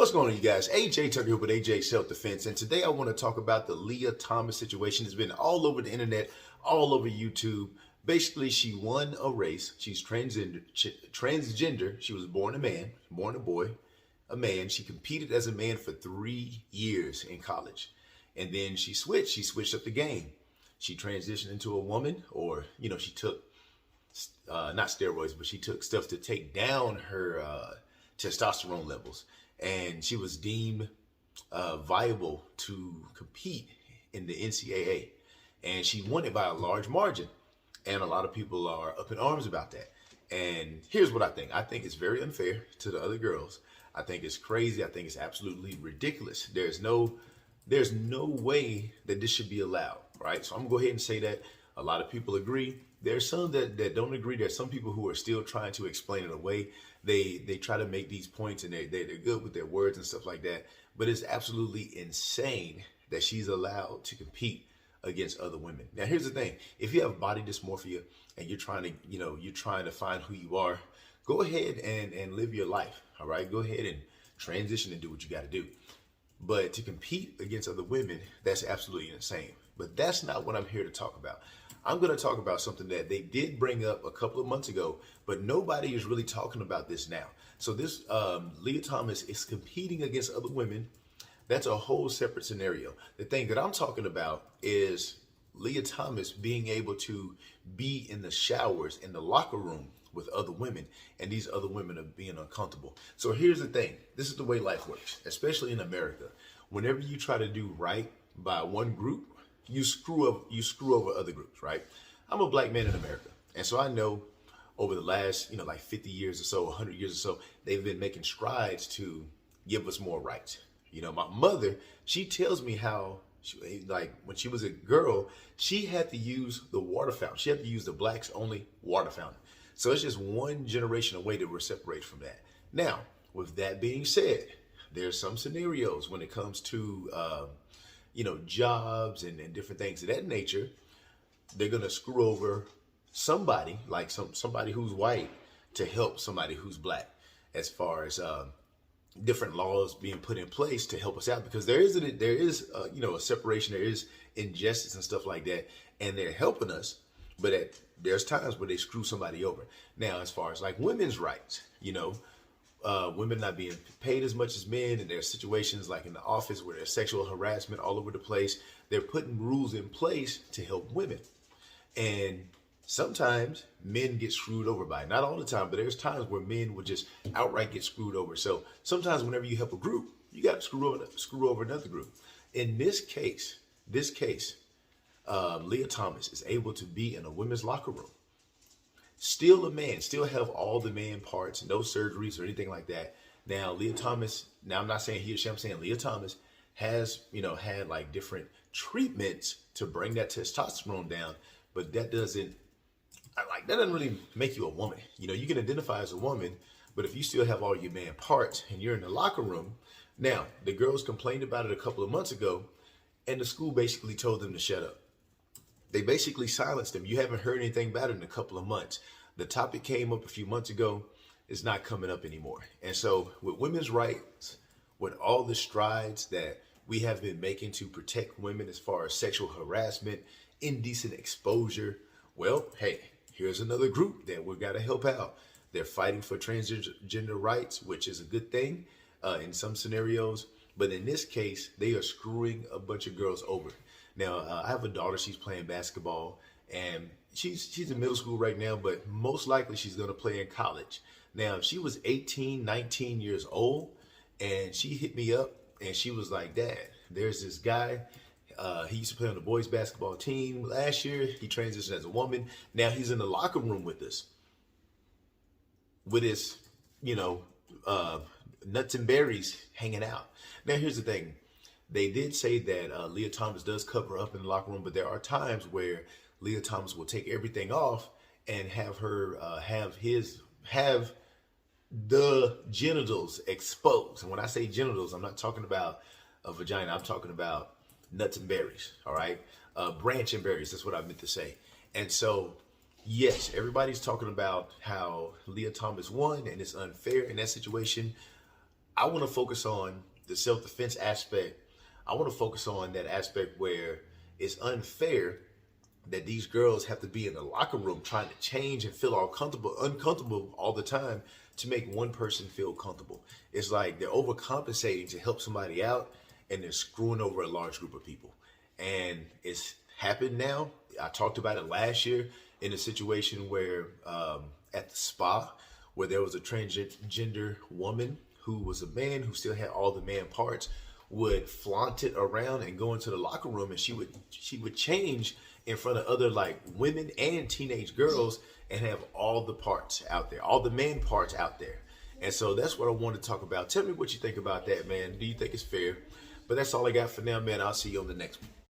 What's going on, you guys? AJ Tucker here with AJ Self Defense, and today I want to talk about the Leah Thomas situation. It's been all over the internet, all over YouTube. Basically, she won a race. She's transgender. She was born a man, born a boy, a man. She competed as a man for 3 years in college, and then she switched. She switched up the game. She transitioned into a woman, or she took not steroids, but she took stuff to take down her testosterone levels. And she was deemed viable to compete in the NCAA. And she won it by a large margin. And a lot of people are up in arms about that. And here's what I think. I think it's very unfair to the other girls. I think it's crazy. I think it's absolutely ridiculous. There's no way that this should be allowed, right? So I'm gonna go ahead and say that. A lot of people agree. There's some that don't agree. There's some people who are still trying to explain it away. They try to make these points, and they're good with their words and stuff like that. But it's absolutely insane that she's allowed to compete against other women. Now, here's the thing. If you have body dysmorphia and you're trying to find who you are, go ahead and live your life. All right. Go ahead and transition and do what you got to do. But to compete against other women, that's absolutely insane. But that's not what I'm here to talk about. I'm going to talk about something that they did bring up a couple of months ago, but nobody is really talking about this now. So this Leah Thomas is competing against other women. That's a whole separate scenario. The thing that I'm talking about is Leah Thomas being able to be in the showers, in the locker room with other women, and these other women are being uncomfortable. So here's the thing. This is the way life works, especially in America. Whenever you try to do right by one group, you screw over other groups, right? I'm a black man in America. And so I know over the last, like 50 years or so, 100 years or so, they've been making strides to give us more rights. My mother, she tells me how, when she was a girl, she had to use the water fountain. She had to use the blacks only water fountain. So it's just one generation away that we're separated from that. Now, with that being said, there's some scenarios when it comes to, jobs and different things of that nature. They're going to screw over somebody, like somebody who's white, to help somebody who's black, as far as different laws being put in place to help us out, because there is a separation, there is injustice and stuff like that, and they're helping us, but there's times where they screw somebody over. Now, as far as like women's rights, women not being paid as much as men, and there are situations like in the office where there's sexual harassment all over the place. They're putting rules in place to help women. And sometimes men get screwed over by it. Not all the time, but there's times where men would just outright get screwed over. So sometimes whenever you help a group, you got to screw over another group. In this case, Leah Thomas is able to be in a women's locker room. Still a man, still have all the man parts, no surgeries or anything like that. Now, Leah Thomas, I'm not saying he or she, I'm saying Leah Thomas has, had like different treatments to bring that testosterone down, but that doesn't really make you a woman. You can identify as a woman, but if you still have all your man parts and you're in the locker room, now the girls complained about it a couple of months ago, and the school basically told them to shut up. They basically silenced them. You haven't heard anything about it in a couple of months. The topic came up a few months ago. It's not coming up anymore. And so with women's rights, with all the strides that we have been making to protect women as far as sexual harassment, indecent exposure, well, hey, here's another group that we've got to help out. They're fighting for transgender rights, which is a good thing in some scenarios. But in this case, they are screwing a bunch of girls over. Now, I have a daughter. She's playing basketball, and she's in middle school right now, but most likely she's going to play in college. Now, if she was 18, 19 years old, and she hit me up, and she was like, Dad, there's this guy. He used to play on the boys basketball team last year. He transitioned as a woman. Now he's in the locker room with us, with his, nuts and berries hanging out. Now, here's the thing. They did say that Leah Thomas does cover up in the locker room, but there are times where Leah Thomas will take everything off and have her have the genitals exposed. And when I say genitals, I'm not talking about a vagina. I'm talking about nuts and berries. All right, branch and berries. That's what I meant to say. And so, yes, everybody's talking about how Leah Thomas won and it's unfair in that situation. I want to focus on the self-defense aspect. I want to focus on that aspect where it's unfair that these girls have to be in the locker room trying to change and feel uncomfortable all the time to make one person feel comfortable. It's like they're overcompensating to help somebody out and they're screwing over a large group of people. And it's happened now. I talked about it last year in a situation where at the spa, where there was a transgender woman who was a man who still had all the man parts, would flaunt it around and go into the locker room, and she would change in front of other like women and teenage girls and have all the parts out there, all the man parts out there. And so that's what I want to talk about. Tell me what you think about that, man. Do you think it's fair? But that's all I got for now, man. I'll see you on the next one.